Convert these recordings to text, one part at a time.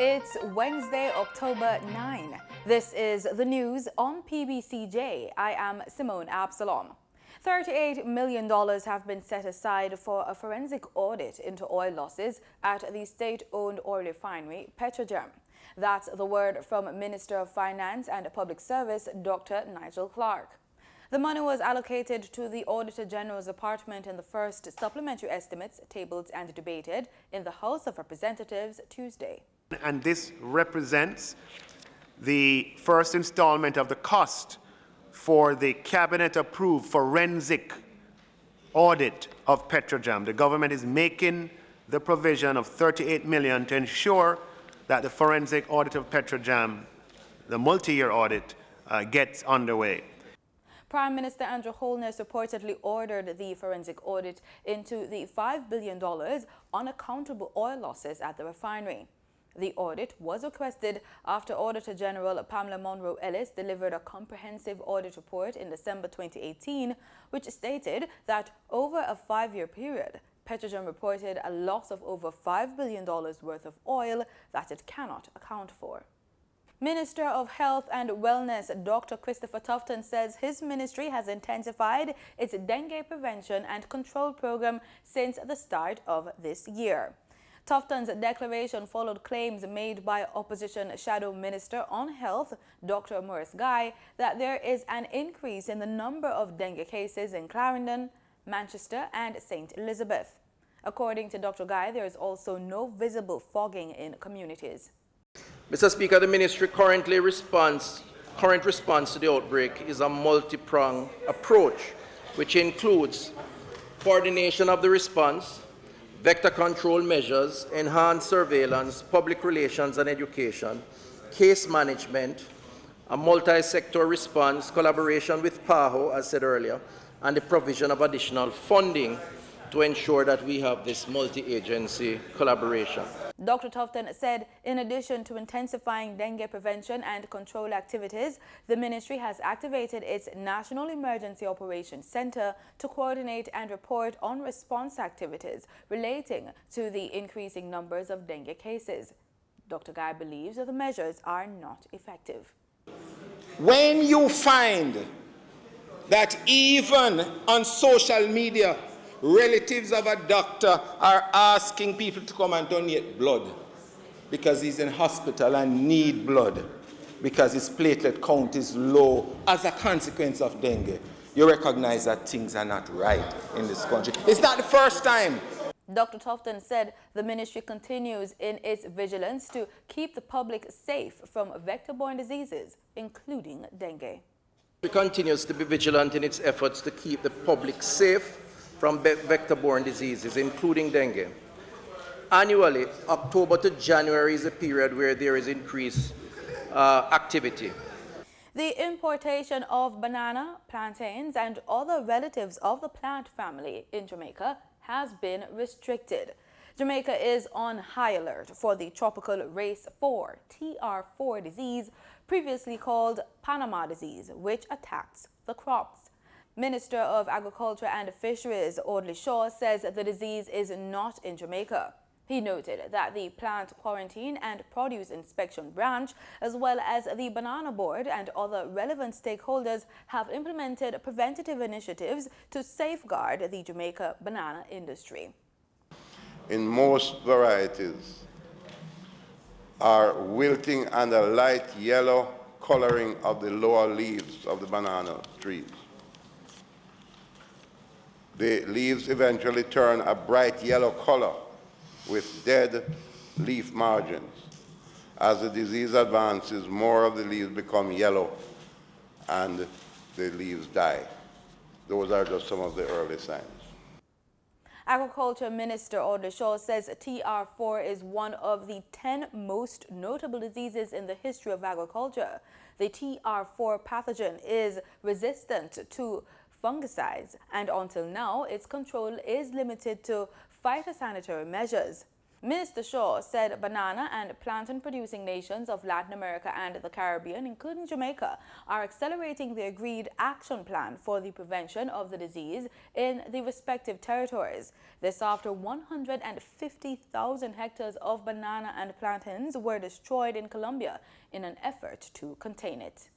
It's Wednesday, October 9. This is the news on PBCJ. I am Simone Absalom. $38 million have been set aside for a forensic audit into oil losses at the state-owned oil refinery, Petrojam. That's the word from Minister of Finance and Public Service, Dr. Nigel Clark. The money was allocated to the Auditor General's Department in the first supplementary estimates tabled and debated in the House of Representatives Tuesday. And this represents the first installment of the cost for the cabinet-approved forensic audit of Petrojam. The government is making the provision of $38 million to ensure that the forensic audit of Petrojam, the multi-year audit, gets underway. Prime Minister Andrew Holness reportedly ordered the forensic audit into the $5 billion unaccountable oil losses at the refinery. The audit was requested after Auditor General Pamela Monroe-Ellis delivered a comprehensive audit report in December 2018, which stated that over a 5-year period, Petrojam reported a loss of over $5 billion worth of oil that it cannot account for. Minister of Health and Wellness Dr. Christopher Tufton says his ministry has intensified its dengue prevention and control program since the start of this year. Tufton's declaration followed claims made by Opposition Shadow Minister on Health, Dr. Maurice Guy, that there is an increase in the number of dengue cases in Clarendon, Manchester and St. Elizabeth. According to Dr. Guy, there is also no visible fogging in communities. Mr. Speaker, the ministry current response to the outbreak is a multi-pronged approach, which includes coordination of the response, vector control measures, enhanced surveillance, public relations and education, case management, a multi-sector response, collaboration with PAHO, as said earlier, and the provision of additional funding to ensure that we have this multi-agency collaboration. Dr. Tufton said in addition to intensifying dengue prevention and control activities, the ministry has activated its National Emergency Operations Center to coordinate and report on response activities relating to the increasing numbers of dengue cases. Dr. Guy believes that the measures are not effective. When you find that even on social media, relatives of a doctor are asking people to come and donate blood because he's in hospital and need blood because his platelet count is low as a consequence of dengue, you recognize that things are not right in this country. It's not the first time. Dr. Tufton said the ministry continues in its vigilance to keep the public safe from vector-borne diseases, including dengue. It continues to be vigilant in its efforts to keep the public safe from vector-borne diseases, including dengue. Annually, October to January is a period where there is increased activity. The importation of banana, plantains, and other relatives of the plant family in Jamaica has been restricted. Jamaica is on high alert for the tropical race 4, TR4 disease, previously called Panama disease, which attacks the crops. Minister of Agriculture and Fisheries, Audley Shaw, says the disease is not in Jamaica. He noted that the Plant Quarantine and Produce Inspection Branch, as well as the Banana Board and other relevant stakeholders, have implemented preventative initiatives to safeguard the Jamaica banana industry. In most varieties are wilting and a light yellow coloring of the lower leaves of the banana trees. The leaves eventually turn a bright yellow color with dead leaf margins. As the disease advances, more of the leaves become yellow and the leaves die. Those are just some of the early signs. Agriculture Minister Audley Shaw says TR4 is one of the 10 most notable diseases in the history of agriculture. The TR4 pathogen is resistant to fungicides, and until now, its control is limited to phytosanitary measures. Minister Shaw said banana and plantain producing nations of Latin America and the Caribbean, including Jamaica, are accelerating the agreed action plan for the prevention of the disease in the respective territories. This after 150,000 hectares of banana and plantains were destroyed in Colombia in an effort to contain it.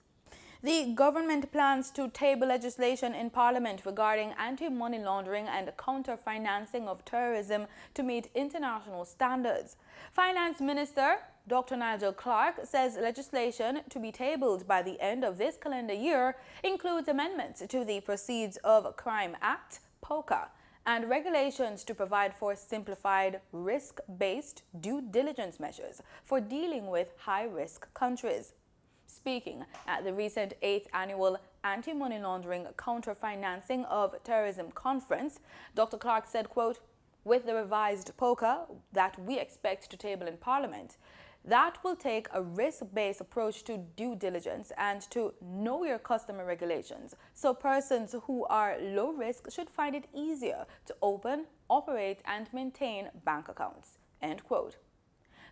The government plans to table legislation in Parliament regarding anti-money laundering and counter-financing of terrorism to meet international standards. Finance Minister Dr. Nigel Clark says legislation to be tabled by the end of this calendar year includes amendments to the Proceeds of Crime Act, POCA, and regulations to provide for simplified risk-based due diligence measures for dealing with high-risk countries. Speaking at the recent 8th Annual Anti-Money Laundering Counter-Financing of Terrorism Conference, Dr. Clark said, quote, "With the revised POCA that we expect to table in Parliament, that will take a risk-based approach to due diligence and to know your customer regulations, so persons who are low risk should find it easier to open, operate, and maintain bank accounts." End quote.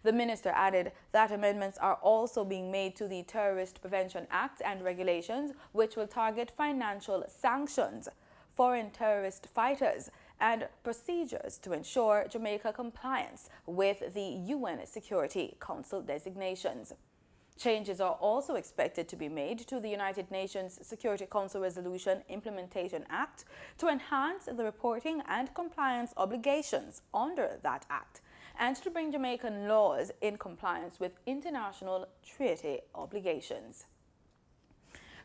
The minister added that amendments are also being made to the Terrorist Prevention Act and regulations, which will target financial sanctions, foreign terrorist fighters, and procedures to ensure Jamaica compliance with the UN Security Council designations. Changes are also expected to be made to the United Nations Security Council Resolution Implementation Act to enhance the reporting and compliance obligations under that act, and to bring Jamaican laws in compliance with international treaty obligations.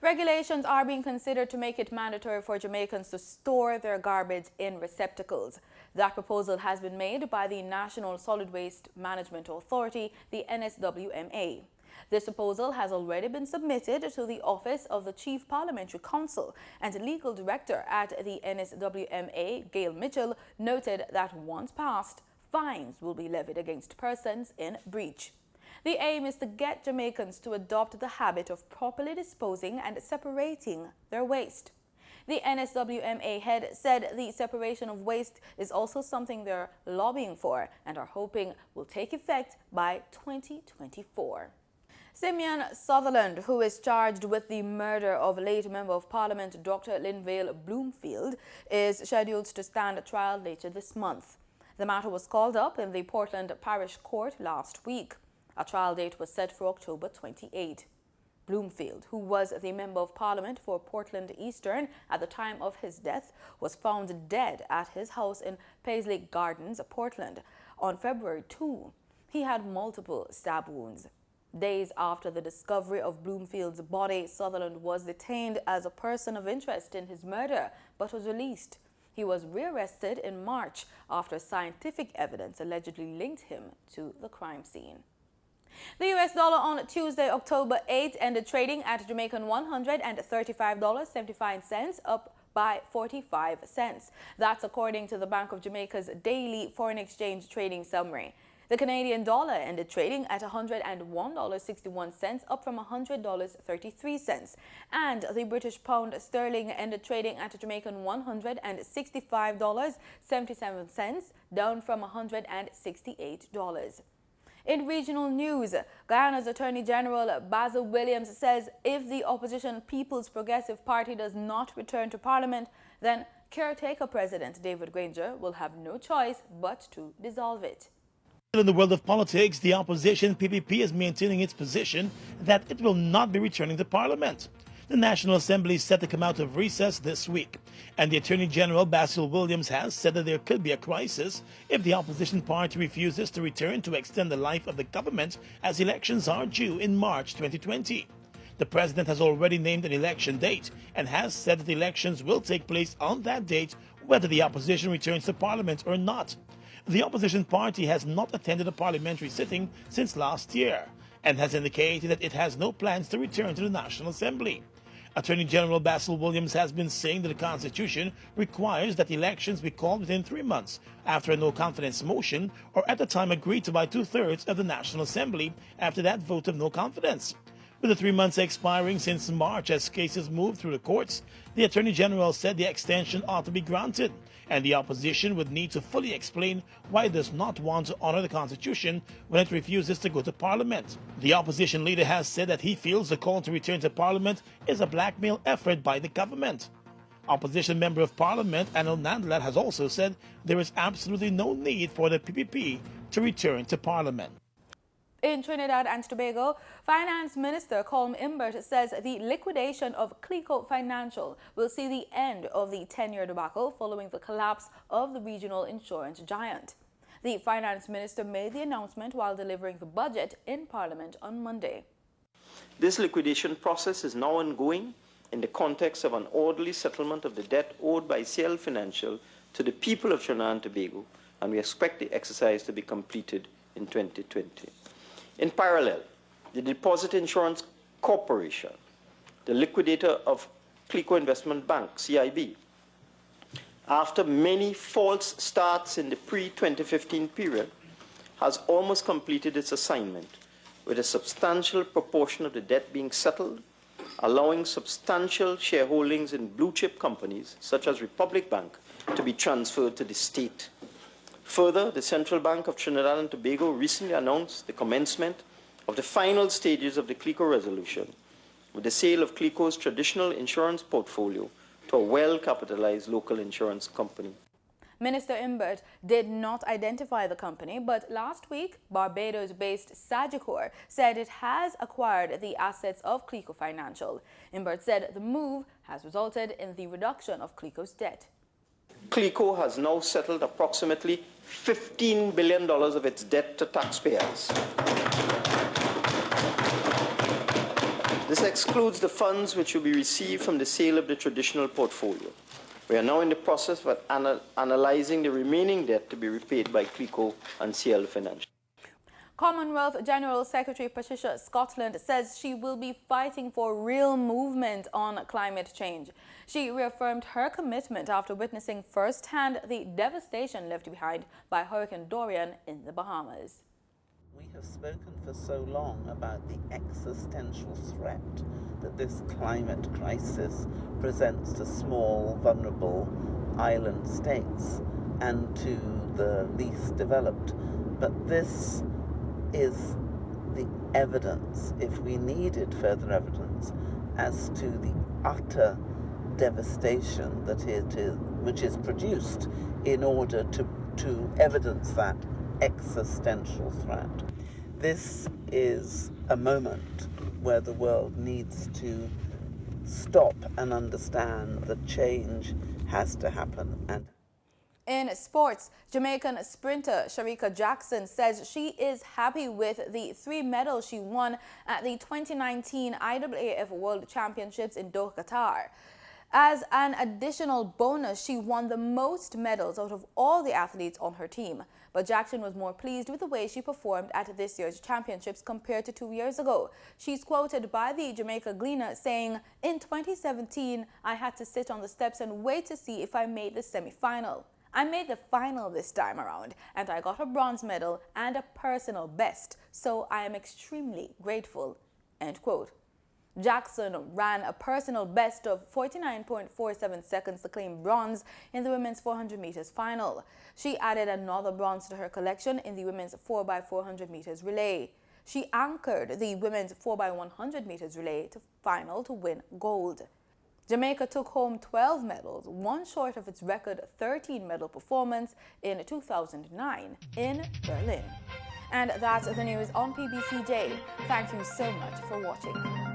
Regulations are being considered to make it mandatory for Jamaicans to store their garbage in receptacles. That proposal has been made by the National Solid Waste Management Authority, the NSWMA. This proposal has already been submitted to the Office of the Chief Parliamentary Counsel, and Legal Director at the NSWMA, Gail Mitchell, noted that once passed, fines will be levied against persons in breach. The aim is to get Jamaicans to adopt the habit of properly disposing and separating their waste. The NSWMA head said the separation of waste is also something they're lobbying for and are hoping will take effect by 2024. Simeon Sutherland, who is charged with the murder of late Member of Parliament Dr. Linvale Bloomfield, is scheduled to stand trial later this month. The matter was called up in the Portland Parish Court last week. A trial date was set for October 28. Bloomfield, who was the Member of Parliament for Portland Eastern at the time of his death, was found dead at his house in Paisley Gardens, Portland, on February 2. He had multiple stab wounds. Days after the discovery of Bloomfield's body, Sutherland was detained as a person of interest in his murder, but was released. He was rearrested in March after scientific evidence allegedly linked him to the crime scene. The US dollar on Tuesday, October 8, ended trading at Jamaican $135.75, up by 45 cents. That's according to the Bank of Jamaica's daily foreign exchange trading summary. The Canadian dollar ended trading at $101.61, up from $100.33. And the British pound sterling ended trading at Jamaican $165.77, down from $168. In regional news, Guyana's Attorney General Basil Williams says if the opposition People's Progressive Party does not return to Parliament, then caretaker President David Granger will have no choice but to dissolve it. In the world of politics, the opposition PPP is maintaining its position that it will not be returning to Parliament. The National Assembly is set to come out of recess this week, and the Attorney General Basil Williams has said that there could be a crisis if the opposition party refuses to return to extend the life of the government as elections are due in March 2020. The president has already named an election date and has said that the elections will take place on that date whether the opposition returns to Parliament or not. The opposition party has not attended a parliamentary sitting since last year and has indicated that it has no plans to return to the National Assembly. Attorney General Basil Williams has been saying that the Constitution requires that elections be called within 3 months after a no-confidence motion or at the time agreed to by 2/3 of the National Assembly after that vote of no confidence. With the 3 months expiring since March as cases moved through the courts, the Attorney General said the extension ought to be granted, and the opposition would need to fully explain why it does not want to honor the Constitution when it refuses to go to Parliament. The opposition leader has said that he feels the call to return to Parliament is a blackmail effort by the government. Opposition Member of Parliament Anil Nandalat has also said there is absolutely no need for the PPP to return to Parliament. In Trinidad and Tobago, Finance Minister Colm Imbert says the liquidation of CLICO Financial will see the end of the 10-year debacle following the collapse of the regional insurance giant. The Finance Minister made the announcement while delivering the budget in Parliament on Monday. This liquidation process is now ongoing in the context of an orderly settlement of the debt owed by CL Financial to the people of Trinidad and Tobago, and we expect the exercise to be completed in 2020. In parallel, the Deposit Insurance Corporation, the liquidator of CLICO Investment Bank, CIB, after many false starts in the pre-2015 period, has almost completed its assignment, with a substantial proportion of the debt being settled, allowing substantial shareholdings in blue-chip companies, such as Republic Bank, to be transferred to the state. Further, the Central Bank of Trinidad and Tobago recently announced the commencement of the final stages of the CLICO resolution, with the sale of CLICO's traditional insurance portfolio to a well-capitalized local insurance company. Minister Imbert did not identify the company, but last week, Barbados-based Sagicor said it has acquired the assets of CLICO Financial. Imbert said the move has resulted in the reduction of CLICO's debt. CLICO has now settled approximately $15 billion of its debt to taxpayers. This excludes the funds which will be received from the sale of the traditional portfolio. We are now in the process of analyzing the remaining debt to be repaid by CLICO and CL Financial. Commonwealth General Secretary Patricia Scotland says she will be fighting for real movement on climate change. She reaffirmed her commitment after witnessing firsthand the devastation left behind by Hurricane Dorian in the Bahamas. We have spoken for so long about the existential threat that this climate crisis presents to small, vulnerable island states and to the least developed. But this is the evidence, if we needed further evidence, as to the utter devastation that it is, which is produced in order to evidence that existential threat. This is a moment where the world needs to stop and understand that change has to happen. And in sports, Jamaican sprinter Shericka Jackson says she is happy with the 3 medals she won at the 2019 IAAF World Championships in Doha, Qatar. As an additional bonus, she won the most medals out of all the athletes on her team. But Jackson was more pleased with the way she performed at this year's championships compared to 2 years ago. She's quoted by the Jamaica Gleaner saying, "In 2017, I had to sit on the steps and wait to see if I made the semi-final. I made the final this time around, and I got a bronze medal and a personal best, so I am extremely grateful." End quote. Jackson ran a personal best of 49.47 seconds to claim bronze in the women's 400 meters final. She added another bronze to her collection in the women's 4x400 meters relay. She anchored the women's 4x100 meters relay to final to win gold. Jamaica took home 12 medals, one short of its record 13-medal performance in 2009 in Berlin. And that's the news on PBCJ. Thank you so much for watching.